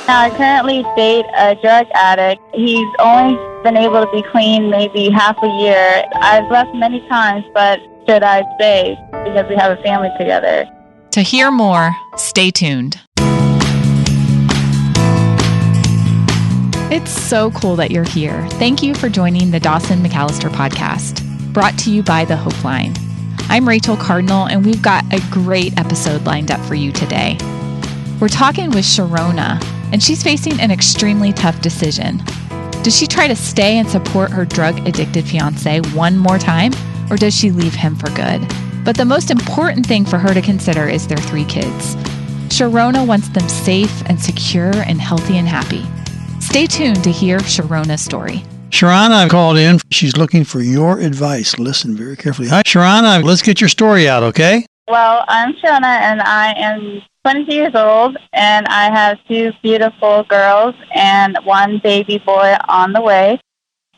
Now, I currently date a drug addict. He's only been able to be clean maybe half a year. I've left many times, but should I stay because we have a family together? To hear more, stay tuned. It's so cool that you're here. Thank you for joining the Dawson McAllister podcast, brought to you by the Hope Line. I'm Rachel Cardinal, and we've got a great episode lined up for you today. We're talking with Sharana, and she's facing an extremely tough decision. Does she try to stay and support her drug-addicted fiancé one more time, or does she leave him for good? But the most important thing for her to consider is their 3 kids. Sharana wants them safe and secure and healthy and happy. Stay tuned to hear Sharana's story. Sharana, I've called in. She's looking for your advice. Listen very carefully. Hi, Sharana. Let's get your story out, okay? Well, I'm Sharana, and I am 22 years old, and I have 2 beautiful girls and 1 baby boy on the way.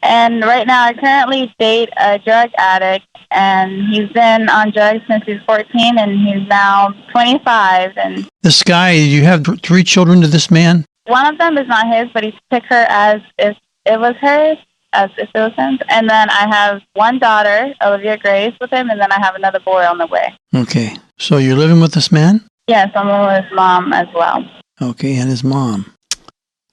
And right now, I currently date a drug addict, and he's been on drugs since he's 14, and he's now 25. And this guy, you have 3 children to this man? One of them is not his, but he took her as if it was hers, as if it was him. And then I have 1 daughter, Olivia Grace, with him, and then I have another boy on the way. Okay. So you're living with this man? Yes, I'm with his mom as well. Okay, and his mom.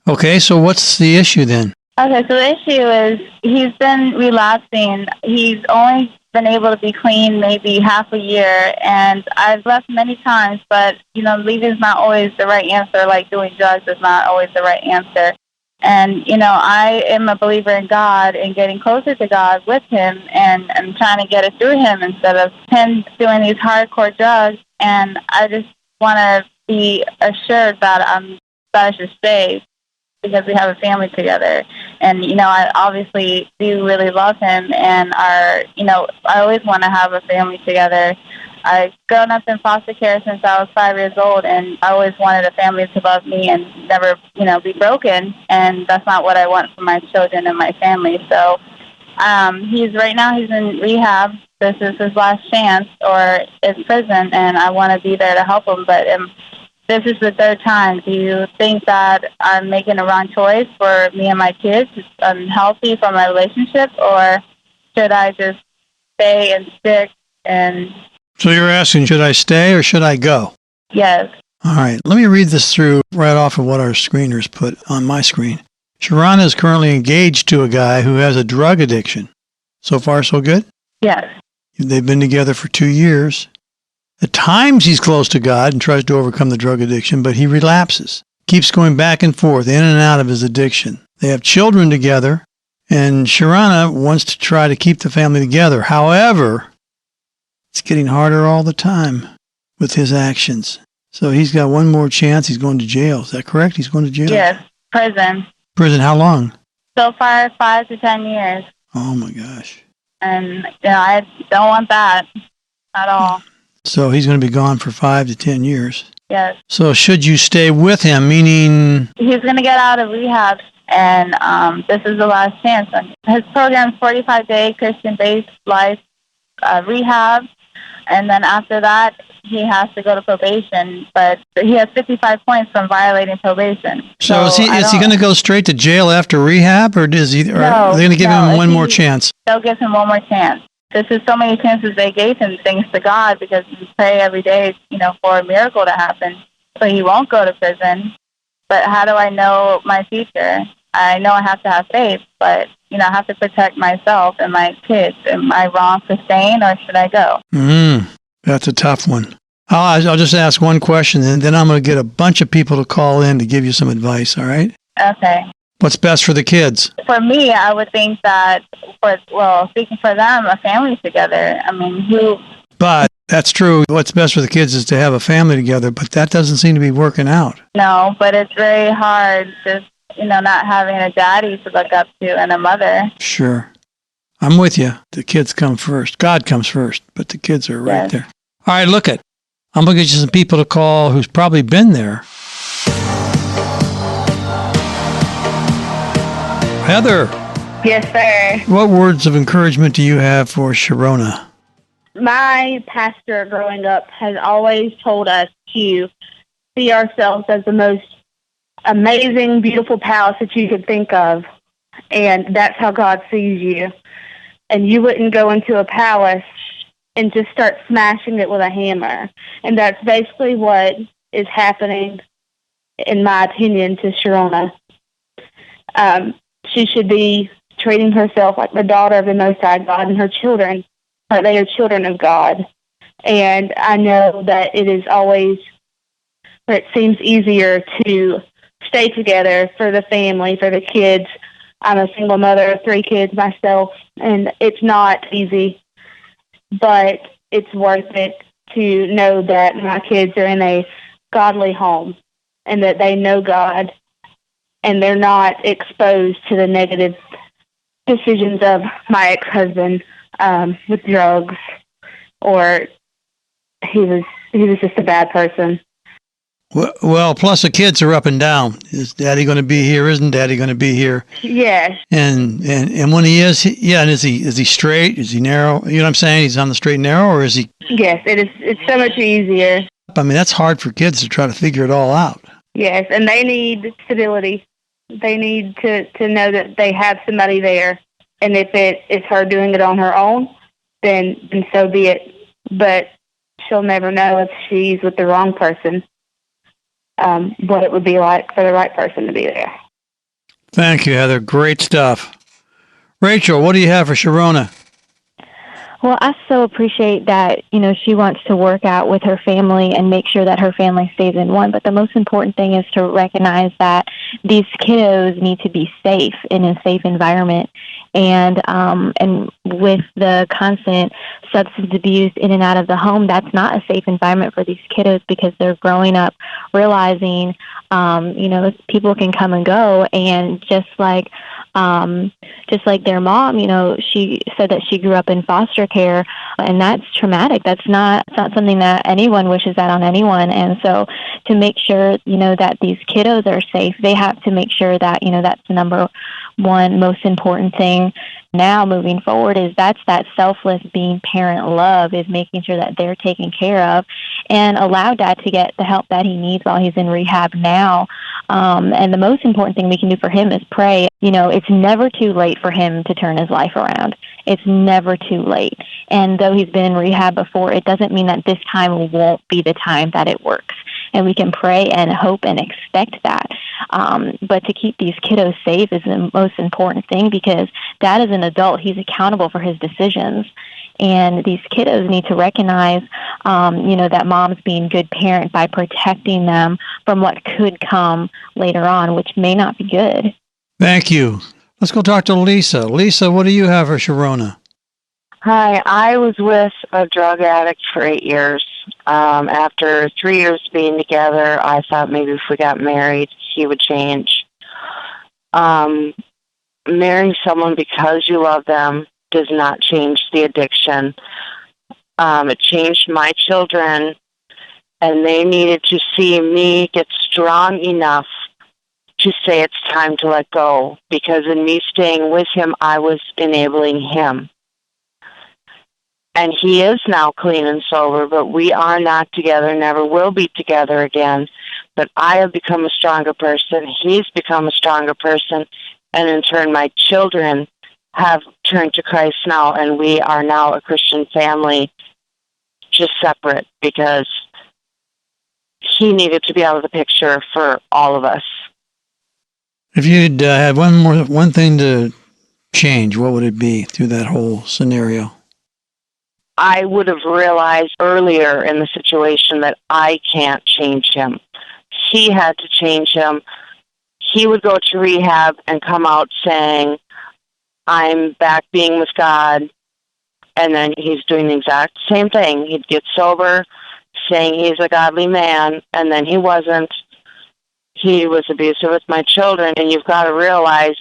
Okay, so what's the issue then? Okay, so the issue is he's been relapsing. He's only been able to be clean maybe half a year, and I've left many times, but, leaving is not always the right answer, like doing drugs is not always the right answer. And, I am a believer in God and getting closer to God with him and trying to get it through him instead of him doing these hardcore drugs. And I just want to be assured that I should stay because we have a family together. And, I obviously do really love him and I always want to have a family together. I've grown up in foster care since I was 5 years old, and I always wanted a family to love me and never, be broken. And that's not what I want for my children and my family. So he's in rehab. This is his last chance, or in prison, and I want to be there to help him. But this is the 3rd time. Do you think that I'm making a wrong choice for me and my kids? I'm healthy for my relationship, or should I just stay and stick? And so you're asking, should I stay or should I go? Yes. All right. Let me read this through right off of what our screeners put on my screen. Sharana is currently engaged to a guy who has a drug addiction. So far, so good? Yes. They've been together for 2 years. At times, he's close to God and tries to overcome the drug addiction, but he relapses. Keeps going back and forth, in and out of his addiction. They have children together, and Sharana wants to try to keep the family together. However, it's getting harder all the time with his actions. So he's got 1 more chance. He's going to jail. Is that correct? He's going to jail? Yes, prison. Prison, how long? So far, 5 to 10 years. Oh, my gosh. And, I don't want that at all. So he's going to be gone for 5 to 10 years. Yes. So should you stay with him, meaning? He's going to get out of rehab, and this is the last chance. His program is 45-day Christian-based life rehab, and then after that, he has to go to probation, but he has 55 points from violating probation. So is he going to go straight to jail after rehab, or are they going to give him one more chance? They'll give him one more chance. This is so many chances they gave him, thanks to God, because we pray every day, for a miracle to happen. So he won't go to prison. But how do I know my future? I know I have to have faith, but, I have to protect myself and my kids. Am I wrong for staying, or should I go? That's a tough one. I'll just ask one question, and then I'm going to get a bunch of people to call in to give you some advice, all right? Okay. What's best for the kids? For me, I would think that, speaking for them, a family together. But that's true. What's best for the kids is to have a family together, but that doesn't seem to be working out. No, but it's very hard just, not having a daddy to look up to and a mother. Sure. I'm with you. The kids come first. God comes first, but the kids are right there. All right, look it. I'm going to get you some people to call who's probably been there. Heather. Yes, sir. What words of encouragement do you have for Sharana? My pastor growing up has always told us to see ourselves as the most amazing, beautiful palace that you could think of, and that's how God sees you. And you wouldn't go into a palace and just start smashing it with a hammer. And that's basically what is happening, in my opinion, to Sharana. She should be treating herself like the daughter of the Most High God, and her children, like they are children of God. And I know that it is always, or it seems easier to stay together for the family, for the kids. I'm a single mother of 3 kids myself, and it's not easy, but it's worth it to know that my kids are in a godly home and that they know God and they're not exposed to the negative decisions of my ex-husband with drugs, or he was just a bad person. Well, plus the kids are up and down. Is Daddy going to be here? Isn't Daddy going to be here? Yes. And when he is, and is he straight? Is he narrow? You know what I'm saying? He's on the straight and narrow, or is he? Yes, it is. It's so much easier. I mean, that's hard for kids to try to figure it all out. Yes, and they need stability. They need to know that they have somebody there, and if it is her doing it on her own, then so be it. But she'll never know if she's with the wrong person. What it would be like for the right person to be there. Thank you, Heather. Great stuff. Rachel, what do you have for Sharana? Well, I so appreciate that, she wants to work out with her family and make sure that her family stays in one. But the most important thing is to recognize that these kiddos need to be safe in a safe environment. And with the constant substance abuse in and out of the home, that's not a safe environment for these kiddos, because they're growing up realizing, people can come and go. And just like their mom, she said that she grew up in foster care, and that's traumatic. It's not something that anyone wishes that on anyone. And so to make sure, that these kiddos are safe, they have to make sure that, that's the number one most important thing now moving forward, is that's that selfless being parent love, is making sure that they're taken care of and allow Dad to get the help that he needs while he's in rehab now. And the most important thing we can do for him is pray. It's never too late for him to turn his life around. It's never too late. And though he's been in rehab before, it doesn't mean that this time won't be the time that it works. And we can pray and hope and expect that. But to keep these kiddos safe is the most important thing, because Dad is an adult. He's accountable for his decisions. And these kiddos need to recognize, that mom's being a good parent by protecting them from what could come later on, which may not be good. Thank you. Let's go talk to Lisa. Lisa, what do you have for Sharona? Hi, I was with a drug addict for 8 years. After 3 years being together, I thought maybe if we got married, he would change. Marrying someone because you love them does not change the addiction. It changed my children, and they needed to see me get strong enough to say it's time to let go, because in me staying with him, I was enabling him. And he is now clean and sober, but we are not together, never will be together again. But I have become a stronger person. He's become a stronger person. And in turn, my children have turned to Christ now, and we are now a Christian family, just separate, because he needed to be out of the picture for all of us. If you'd had one thing to change, what would it be through that whole scenario? I would have realized earlier in the situation that I can't change him. He had to change him. He would go to rehab and come out saying, I'm back being with God. And then he's doing the exact same thing. He'd get sober, saying he's a godly man, and then he wasn't. He was abusive with my children. And you've got to realize,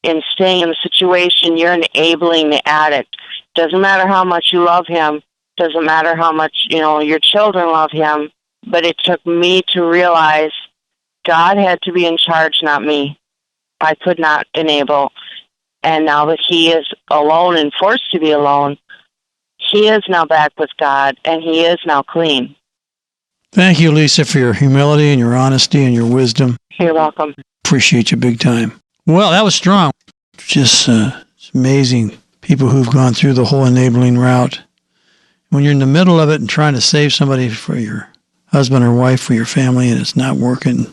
in staying in the situation, you're enabling the addict. Doesn't matter how much you love him. Doesn't matter how much, your children love him. But it took me to realize God had to be in charge, not me. I could not enable. And now that he is alone and forced to be alone, he is now back with God, and he is now clean. Thank you, Lisa, for your humility and your honesty and your wisdom. You're welcome. Appreciate you big time. Well, that was strong. Just it's amazing. People who've gone through the whole enabling route. When you're in the middle of it and trying to save somebody for your husband or wife, for your family, and it's not working,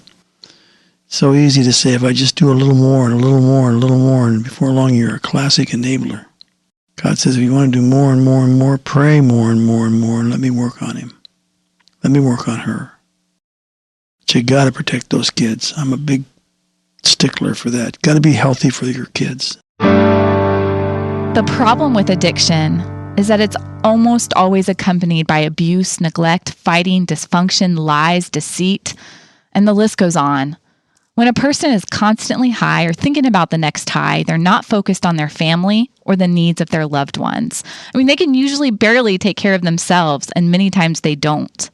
it's so easy to say, if I just do a little more and a little more and a little more, and before long you're a classic enabler. God says, if you want to do more and more and more, pray more and more and more, and let me work on him. Let me work on her. But you got to protect those kids. I'm a big stickler for that. Got to be healthy for your kids. The problem with addiction is that it's almost always accompanied by abuse, neglect, fighting, dysfunction, lies, deceit, and the list goes on. When a person is constantly high or thinking about the next high, they're not focused on their family or the needs of their loved ones. I mean, they can usually barely take care of themselves, and many times they don't.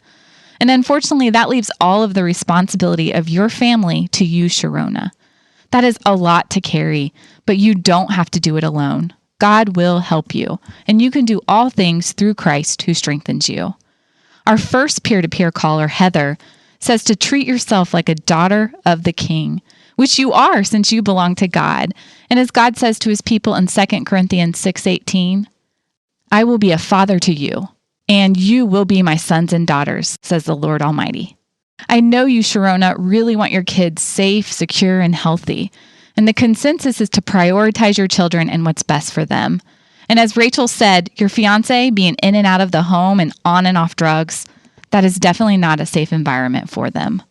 And unfortunately, that leaves all of the responsibility of your family to you, Sharona. That is a lot to carry, but you don't have to do it alone. God will help you, and you can do all things through Christ who strengthens you. Our first peer-to-peer caller, Heather, says to treat yourself like a daughter of the King, which you are since you belong to God. And as God says to his people in 2 Corinthians 6:18, I will be a father to you, and you will be my sons and daughters, says the Lord Almighty. I know you, Sharona, really want your kids safe, secure, and healthy. And the consensus is to prioritize your children and what's best for them. And as Rachel said, your fiance being in and out of the home and on and off drugs, that is definitely not a safe environment for them.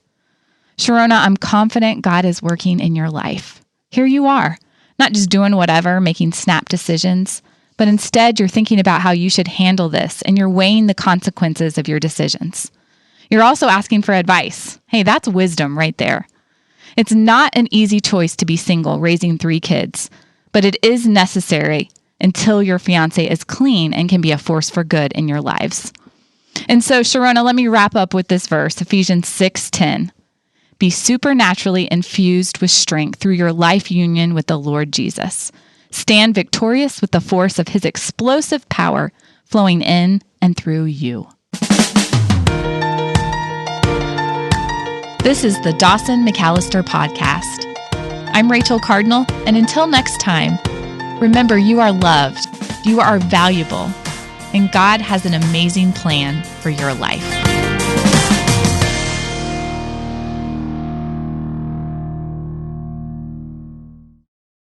Sharona, I'm confident God is working in your life. Here you are, not just doing whatever, making snap decisions, but instead you're thinking about how you should handle this and you're weighing the consequences of your decisions. You're also asking for advice. Hey, that's wisdom right there. It's not an easy choice to be single, raising 3 kids, but it is necessary until your fiancé is clean and can be a force for good in your lives. And so, Sharona, let me wrap up with this verse, Ephesians 6:10. Be supernaturally infused with strength through your life union with the Lord Jesus. Stand victorious with the force of his explosive power flowing in and through you. This is the Dawson McAllister Podcast. I'm Rachel Cardinal, and until next time, remember you are loved, you are valuable, and God has an amazing plan for your life.